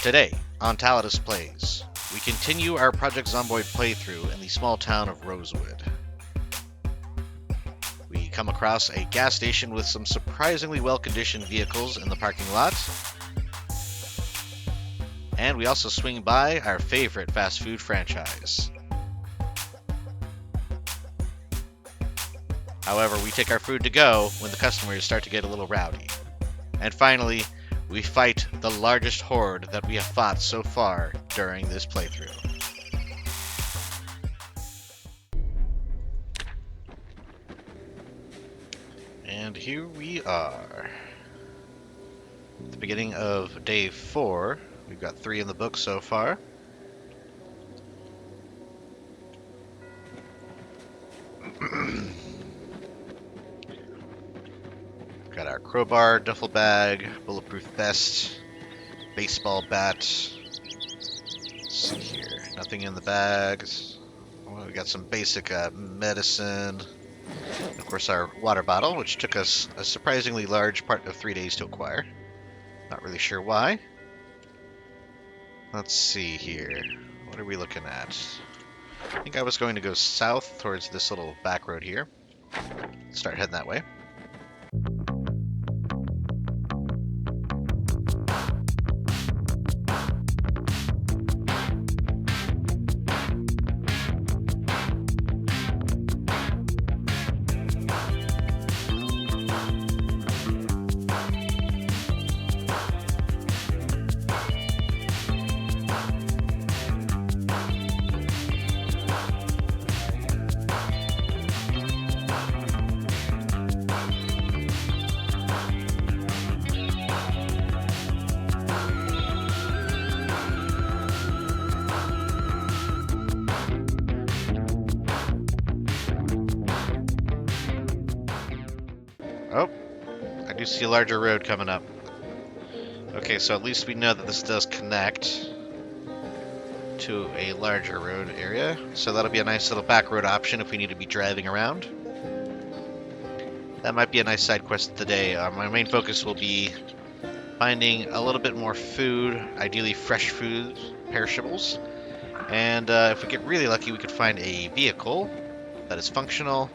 Today, on Tallidus Plays, we continue our Project Zomboid playthrough in the small town of Rosewood. We come across a gas station with some surprisingly well-conditioned vehicles in the parking lot. And we also swing by our favorite fast food franchise. However, we take our food to go when the customers start to get a little rowdy. And finally, we fight the largest horde that we have fought so far during this playthrough. And here we are. At the beginning of day 4. We've got 3 in the book so far. Got our crowbar, duffel bag, bulletproof vest, baseball bat. Let's see here. Nothing in the bags. Well, we got some basic medicine. Of course, our water bottle, which took us a surprisingly large part of 3 days to acquire. Not really sure why. Let's see here. What are we looking at? I think I was going to go south towards this little back road here. Start heading that way. Oh, I do see a larger road coming up. Okay, so at least we know that this does connect to a larger road area. So that'll be a nice little back road option if we need to be driving around. That might be a nice side quest today. My main focus will be finding a little bit more food, ideally fresh food, perishables. And if we get really lucky, we could find a vehicle that is functional,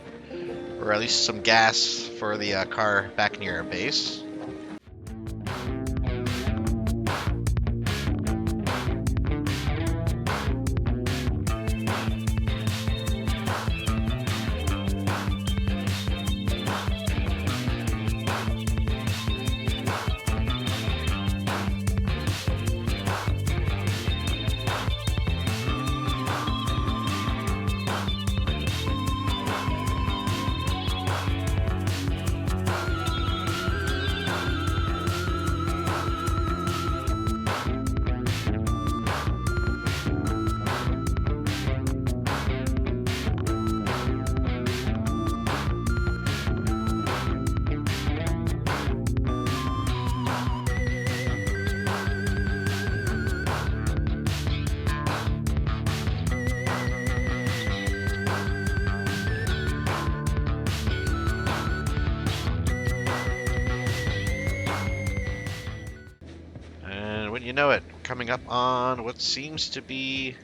or at least some gas for the car back near our base. You know it, coming up on what seems to be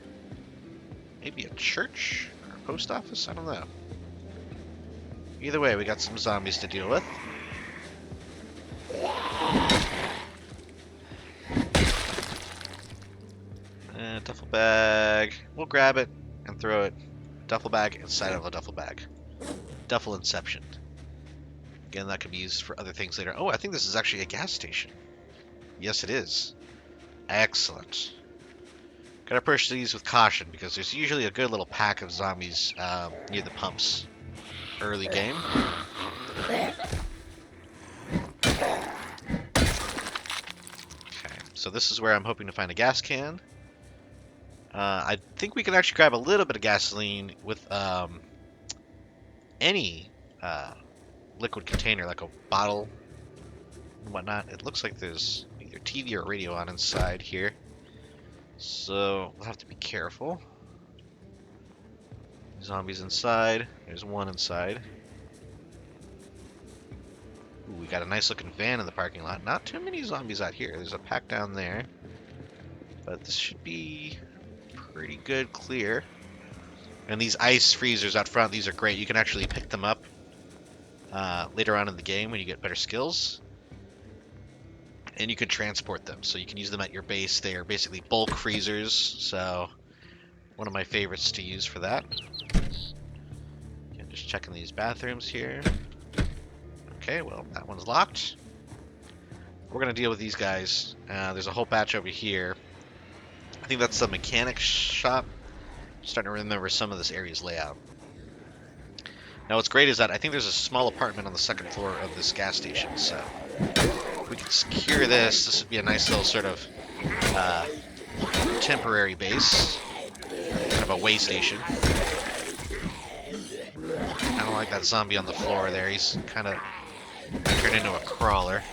maybe a church or a post office, I don't know. Either way, we got some zombies to deal with. Duffel bag, we'll grab it and throw it. Duffel bag inside of a duffel bag. Duffel inception. Again, that could be used for other things later. Oh, I think this is actually a gas station. Yes, it is. Excellent. Gotta approach these with caution because there's usually a good little pack of zombies near the pumps early game. Okay, so this is where I'm hoping to find a gas can. I think we can actually grab a little bit of gasoline with any liquid container, like a bottle and whatnot. It looks like there's either TV or radio on inside here, so we'll have to be careful. Zombies inside. There's one inside. Ooh, we got a nice looking van in the parking lot. Not too many zombies out here. There's a pack down there. But this should be pretty good clear. And these ice freezers out front, these are great. You can actually pick them up later on in the game when you get better skills. And you can transport them. So you can use them at your base. They are basically bulk freezers. So one of my favorites to use for that. Okay, just checking these bathrooms here. Okay, well, that one's locked. We're going to deal with these guys. There's a whole batch over here. I think that's the mechanic shop. I'm starting to remember some of this area's layout. Now what's great is that I think there's a small apartment on the second floor of this gas station, so if we can secure this, this would be a nice little sort of temporary base, kind of a way station. I don't like that zombie on the floor there, he's kind of turned into a crawler.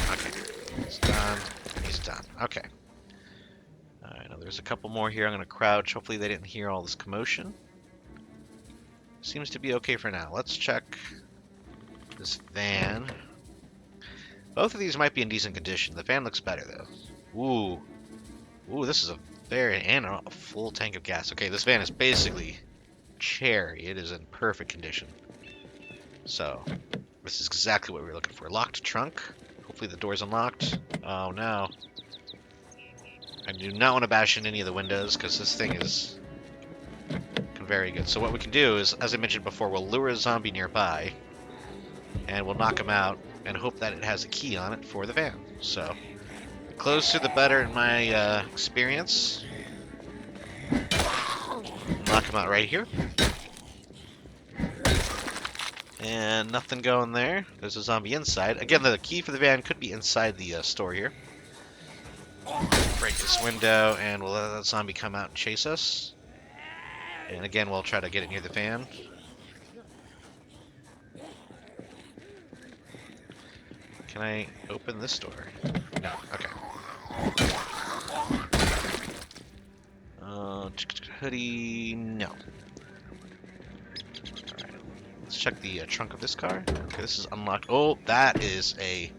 Okay, he's done, he's done, okay. Alright, now there's a couple more here, I'm going to crouch, hopefully they didn't hear all this commotion. Seems to be okay for now. Let's check this van. Both of these might be in decent condition. The van looks better, though. Ooh. Ooh, this is a and a full tank of gas. Okay, this van is basically cherry. It is in perfect condition. So, this is exactly what we were looking for. Locked trunk. Hopefully the door's unlocked. Oh, no. I do not want to bash in any of the windows, because this thing is very good. So what we can do is, as I mentioned before, we'll lure a zombie nearby, and we'll knock him out, and hope that it has a key on it for the van. So, the closer the better in my experience. Knock him out right here. And nothing going there. There's a zombie inside. Again, the key for the van could be inside the store here. Break this window, and we'll let that zombie come out and chase us. And again, we'll try to get it near the fan. Can I open this door? No, okay. Hoodie, no. Alright, let's check the trunk of this car. Okay, this is unlocked. Oh, that is a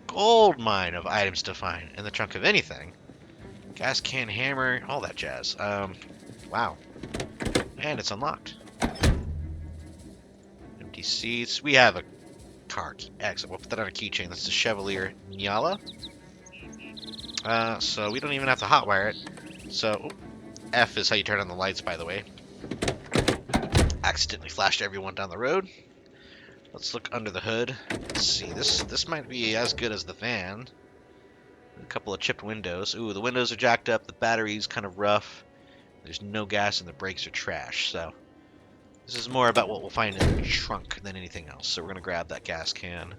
gold mine of items to find in the trunk of anything. Gas can, hammer, all that jazz. Wow. And it's unlocked. Empty seats. We have a car key. Excellent. We'll put that on a keychain. That's the Chevalier Nyala. So we don't even have to hotwire it. So, F is how you turn on the lights, by the way. Accidentally flashed everyone down the road. Let's look under the hood. Let's see. This might be as good as the van. A couple of chipped windows. Ooh, the windows are jacked up. The battery's kind of rough. There's no gas and the brakes are trash, so this is more about what we'll find in the trunk than anything else. So we're going to grab that gas can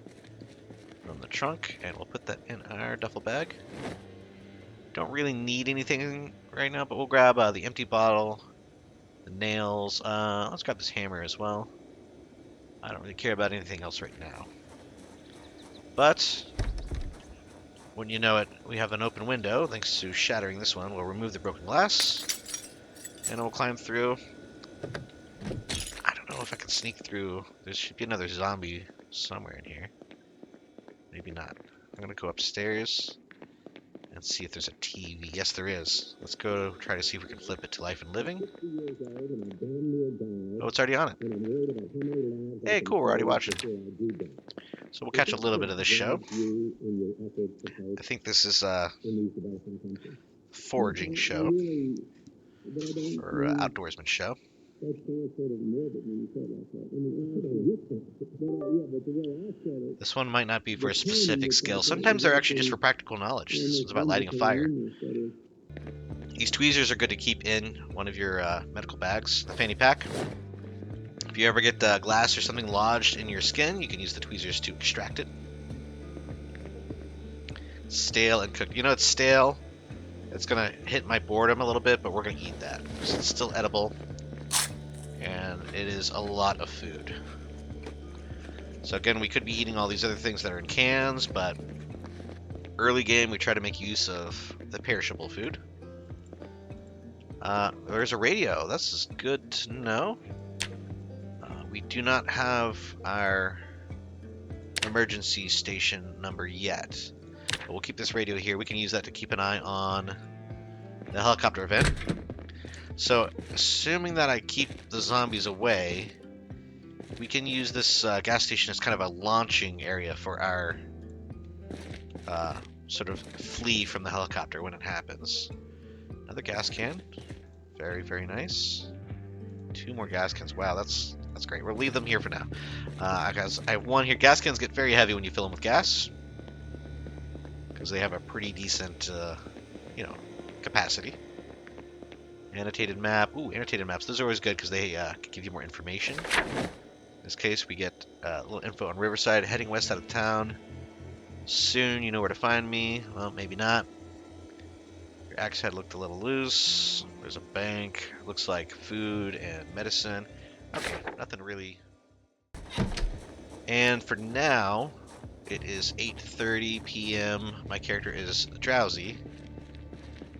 from the trunk, and we'll put that in our duffel bag. Don't really need anything right now, but we'll grab the empty bottle, the nails. Let's grab this hammer as well. I don't really care about anything else right now. But when you know it, we have an open window. Thanks to shattering this one, we'll remove the broken glass. And we'll climb through. I don't know if I can sneak through. There should be another zombie somewhere in here. Maybe not. I'm going to go upstairs and see if there's a TV. Yes, there is. Let's go try to see if we can flip it to life and living. Oh, it's already on it. Hey, cool. We're already watching. So we'll catch a little bit of this show. I think this is a foraging show. Or outdoorsman show. This one might not be for a specific skill. Sometimes they're actually just for practical knowledge. This one's about lighting a fire. These tweezers are good to keep in one of your medical bags, the fanny pack. If you ever get glass or something lodged in your skin, you can use the tweezers to extract it. Stale and cooked. You know it's stale. It's going to hit my boredom a little bit, but we're going to eat that. It's still edible, and it is a lot of food. So again, we could be eating all these other things that are in cans, but early game we try to make use of the perishable food. There's a radio. That's good to know. We do not have our emergency station number yet. But we'll keep this radio here. We can use that to keep an eye on the helicopter event. So, assuming that I keep the zombies away, we can use this gas station as kind of a launching area for our sort of flee from the helicopter when it happens. Another gas can. Very, very nice. 2 more gas cans. Wow, that's great. We'll leave them here for now. Guys, I have 1 here. Gas cans get very heavy when you fill them with gas, because they have a pretty decent, capacity. Annotated map. Ooh, annotated maps. Those are always good because they give you more information. In this case, we get a little info on Riverside. Heading west out of town. Soon, you know where to find me. Well, maybe not. Your axe head looked a little loose. There's a bank. Looks like food and medicine. Okay, nothing really. And for now, it is 8:30 p.m. My character is drowsy.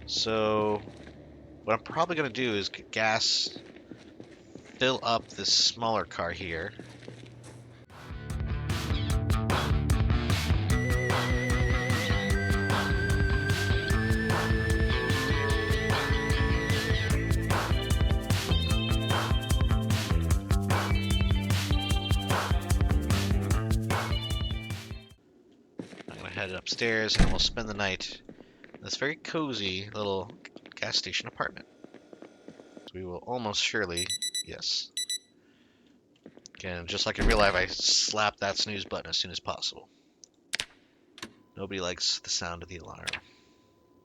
So what I'm probably going to do is fill up this smaller car here. Head upstairs and we'll spend the night in this very cozy little gas station apartment. So we will almost surely, yes. Again, just like in real life, I slap that snooze button as soon as possible. Nobody likes the sound of the alarm.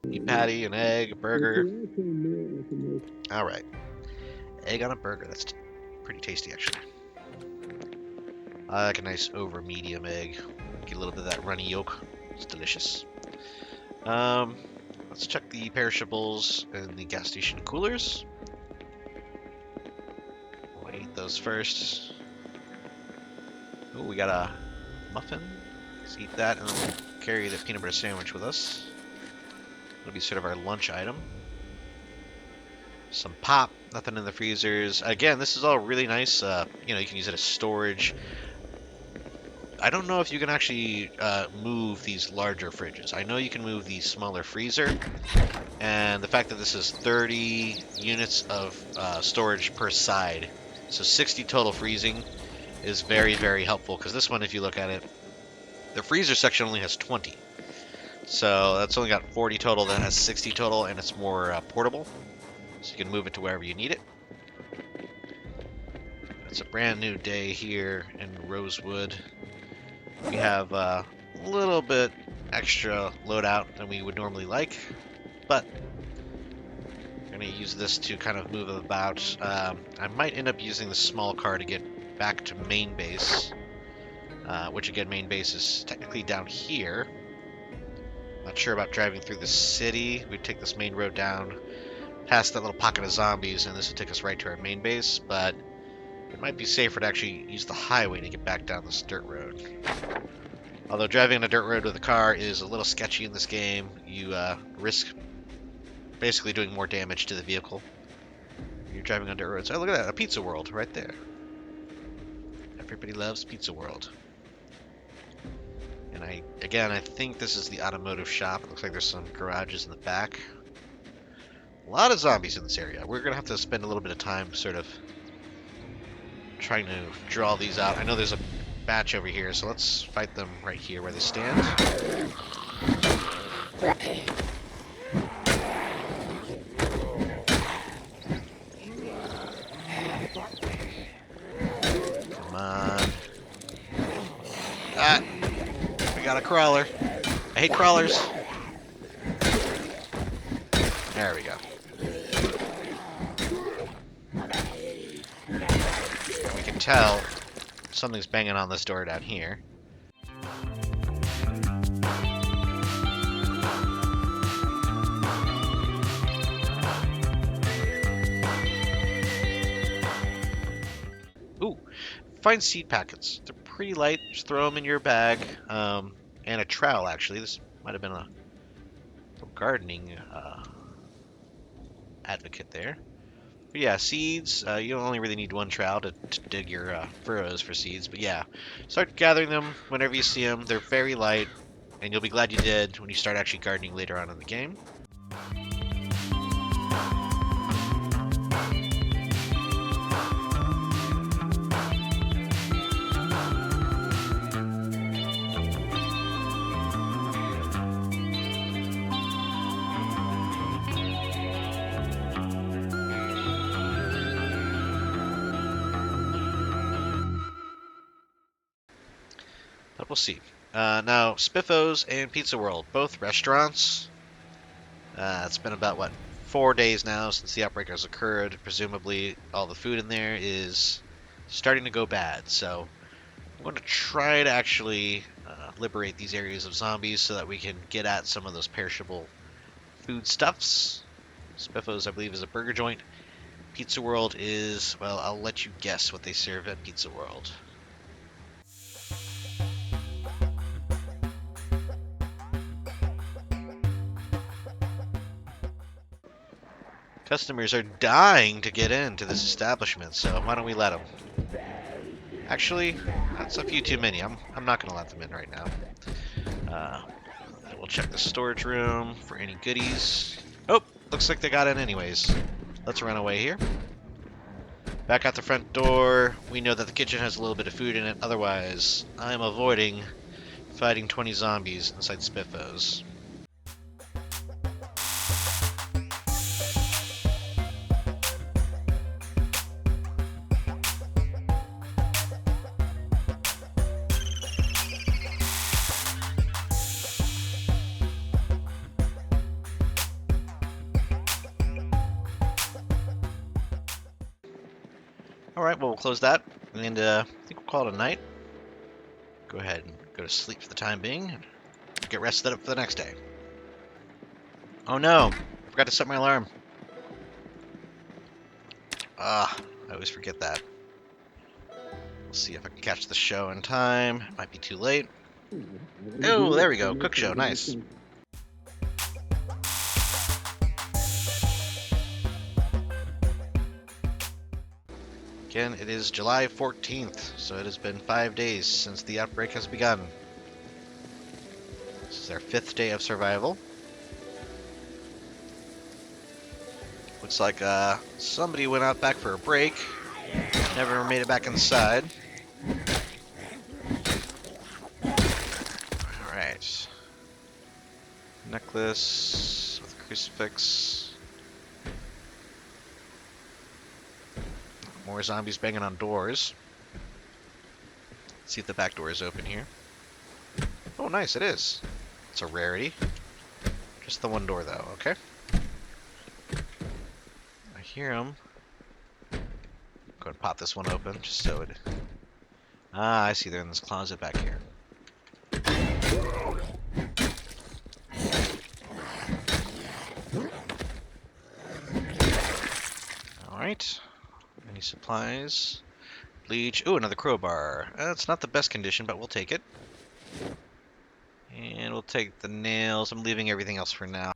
Meat patty, an egg, a burger. Alright. Egg on a burger. That's pretty tasty, actually. I like a nice over medium egg. Get a little bit of that runny yolk. It's delicious. Let's check the perishables and the gas station coolers. We'll eat those first. Oh, we got a muffin. Let's eat that and then we'll carry the peanut butter sandwich with us. It'll be sort of our lunch item. Some pop, nothing in the freezers. Again, this is all really nice. You can use it as storage. I don't know if you can actually move these larger fridges. I know you can move the smaller freezer, and the fact that this is 30 units of storage per side, so 60 total freezing, is very, very helpful, because this one, if you look at it, the freezer section only has 20. So that's only got 40 total, that has 60 total, and it's more portable, so you can move it to wherever you need it. It's a brand new day here in Rosewood. We have a little bit extra loadout than we would normally like, but I'm going to use this to kind of move about. I might end up using the small car to get back to main base, which again, main base is technically down here. Not sure about driving through the city. We'd take this main road down past that little pocket of zombies, and this would take us right to our main base, but it might be safer to actually use the highway to get back down this dirt road. Although driving on a dirt road with a car is a little sketchy in this game, you risk basically doing more damage to the vehicle. You're driving on dirt roads. Oh, look at that, a Pizza World right there. Everybody loves Pizza World. And I think this is the automotive shop. It looks like there's some garages in the back. A lot of zombies in this area. We're going to have to spend a little bit of time sort of trying to draw these out. I know there's a batch over here, so let's fight them right here where they stand. Come on. Ah! We got a crawler. I hate crawlers. There we go. We can tell something's banging on this door down here. Ooh, find seed packets. They're pretty light. Just throw them in your bag. And a trowel, actually. This might have been a gardening advocate there. But yeah, seeds, you only really need one trowel to dig your furrows for seeds. But yeah, start gathering them whenever you see them. They're very light, and you'll be glad you did when you start actually gardening later on in the game. But we'll see. Now, Spiffos and Pizza World, both restaurants. It's been about, what, 4 days now since the outbreak has occurred. Presumably, all the food in there is starting to go bad. So, I'm going to try to actually liberate these areas of zombies so that we can get at some of those perishable foodstuffs. Spiffos, I believe, is a burger joint. Pizza World is, well, I'll let you guess what they serve at Pizza World. Customers are dying to get into this establishment, so why don't we let them? Actually, that's a few too many. I'm not going to let them in right now. We'll check the storage room for any goodies. Oh, looks like they got in anyways. Let's run away here. Back out the front door. We know that the kitchen has a little bit of food in it. Otherwise, I'm avoiding fighting 20 zombies inside Spiffos. Alright, well, we'll close that, and I think we'll call it a night. Go ahead and go to sleep for the time being, and get rested up for the next day. Oh no! I forgot to set my alarm. I always forget that. We'll see if I can catch the show in time. It might be too late. Oh, there we go. Cook show. Nice. Again, it is July 14th, so it has been 5 days since the outbreak has begun. This is our 5th day of survival. Looks like somebody went out back for a break. Never made it back inside. Alright. Necklace with a crucifix. More zombies banging on doors. Let's see if the back door is open here. Oh, nice, it is. It's a rarity. Just the one door, though, okay? I hear him. Go and pop this one open, just so it... Ah, I see, they're in this closet back here. Alright. Any supplies? Bleach. Ooh, another crowbar. It's not the best condition, but we'll take it. And we'll take the nails. I'm leaving everything else for now.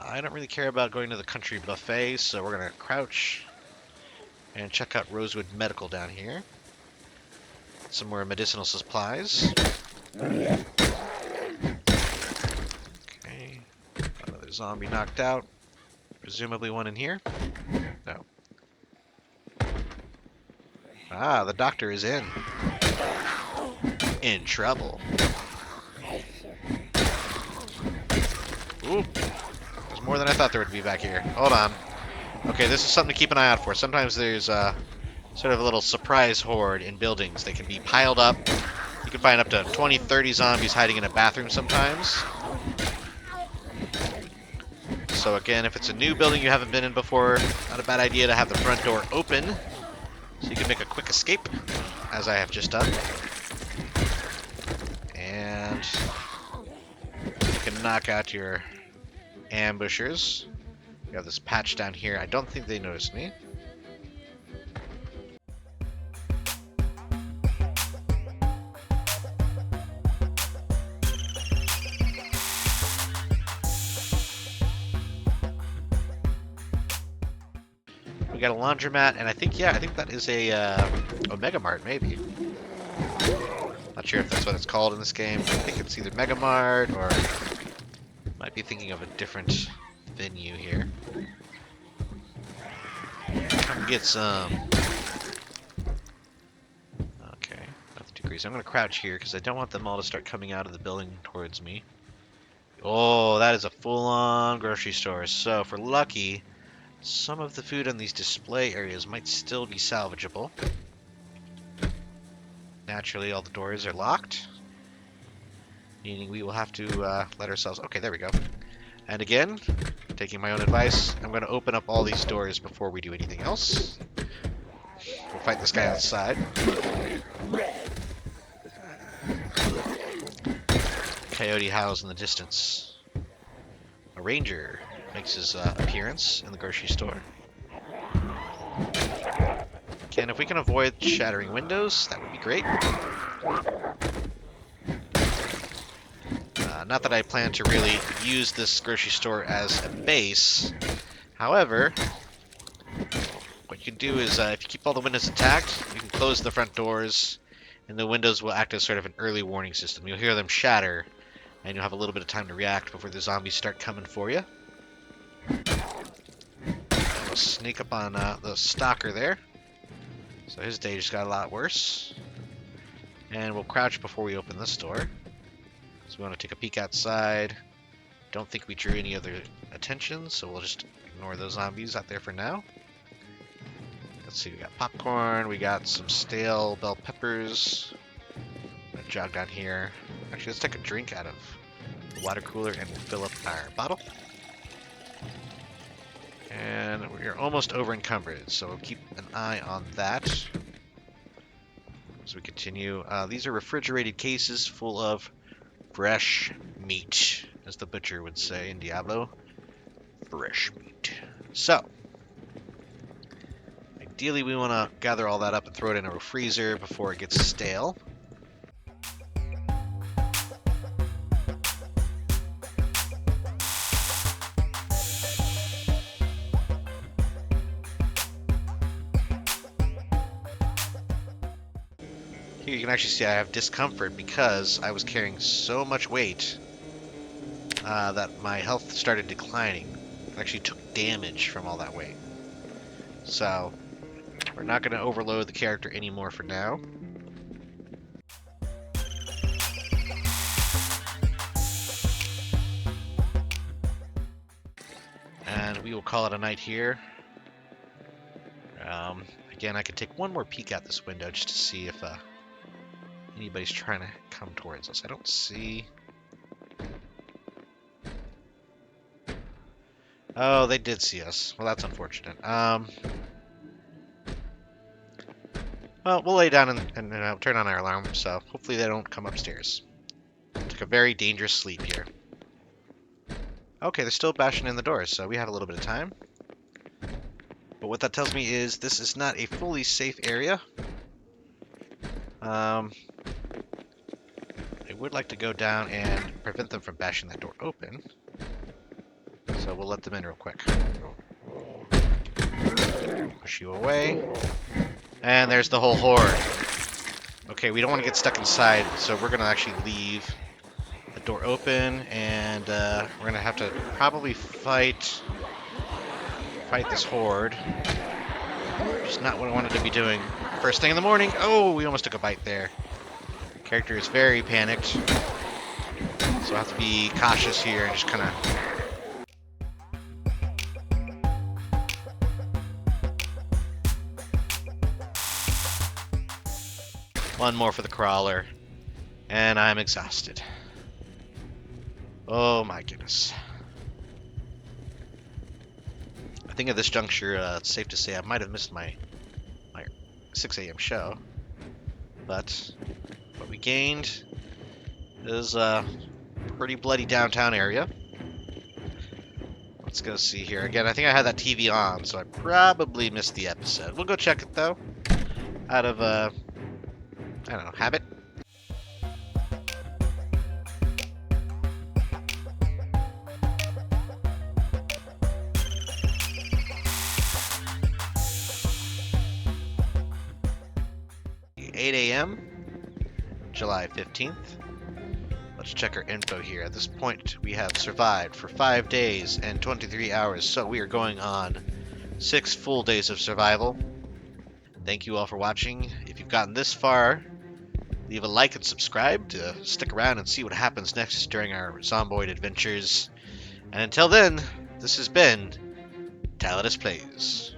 I don't really care about going to the country buffet, so we're going to crouch and check out Rosewood Medical down here. Some more medicinal supplies. Okay. Another zombie knocked out. Presumably one in here. No. Ah, the doctor is in. In trouble. Ooh. There's more than I thought there would be back here. Hold on. Okay, this is something to keep an eye out for. Sometimes there's sort of a little surprise horde in buildings. They can be piled up. You can find up to 20, 30 zombies hiding in a bathroom sometimes. So again, if it's a new building you haven't been in before, not a bad idea to have the front door open so you can make a quick escape, as I have just done. And you can knock out your ambushers. We have this patch down here. I don't think they noticed me. We got a laundromat, and I think that is a Mega Mart, maybe. Not sure if that's what it's called in this game. I think it's either Mega Mart or might be thinking of a different venue here. Come get some. Okay, nothing too crazy. I'm gonna crouch here because I don't want them all to start coming out of the building towards me. Oh, that is a full-on grocery store. So if we're lucky, some of the food on these display areas might still be salvageable. Naturally, all the doors are locked, meaning we will have to let ourselves... Okay, there we go. And again, taking my own advice, I'm going to open up all these doors before we do anything else. We'll fight this guy outside. Coyote howls in the distance. A ranger makes his appearance in the grocery store. And if we can avoid shattering windows, that would be great. Not that I plan to really use this grocery store as a base. However, what you can do is, if you keep all the windows intact, you can close the front doors, and the windows will act as sort of an early warning system. You'll hear them shatter, and you'll have a little bit of time to react before the zombies start coming for you. We'll sneak up on the stalker there. So his day just got a lot worse. And we'll crouch before we open this door. So we want to take a peek outside. Don't think we drew any other attention, so we'll just ignore those zombies out there for now. Let's see, we got popcorn, we got some stale bell peppers. I'm gonna jog down here. Actually, let's take a drink out of the water cooler and we'll fill up our bottle. And we're almost over encumbered, so we'll keep an eye on that as we continue. These are refrigerated cases full of fresh meat, as the butcher would say in Diablo. Fresh meat. So, ideally we want to gather all that up and throw it in a freezer before it gets stale. Here you can actually see I have discomfort because I was carrying so much weight that my health started declining. I actually took damage from all that weight. So, we're not going to overload the character anymore for now. And we will call it a night here. Again, I could take one more peek out this window just to see if anybody's trying to come towards us. I don't see... Oh, they did see us. Well, that's unfortunate. Well, we'll lay down and turn on our alarm, so hopefully they don't come upstairs. Took a very dangerous sleep here. Okay, they're still bashing in the doors, so we have a little bit of time. But what that tells me is this is not a fully safe area. I would like to go down and prevent them from bashing that door open. So we'll let them in real quick. Push you away. And there's the whole horde. Okay, we don't want to get stuck inside, so we're going to actually leave the door open, and we're going to have to probably fight this horde. Just not what I wanted to be doing first thing in the morning. Oh, we almost took a bite there. Character is very panicked, so I have to be cautious here and just kind of... One more for the crawler, and I'm exhausted. Oh my goodness. think at this juncture, it's safe to say I might have missed my 6 a.m. show. But what we gained is a pretty bloody downtown area. Let's go see here. Again, I think I had that TV on, so I probably missed the episode. We'll go check it, though. Out of, I don't know, habit? $8 a.m., July 15th. Let's check our info here. At this point, we have survived for 5 days and 23 hours, so we are going on 6 full days of survival. Thank you all for watching. If you've gotten this far, leave a like and subscribe to stick around and see what happens next during our Zomboid adventures. And until then, this has been Tallidus Plays.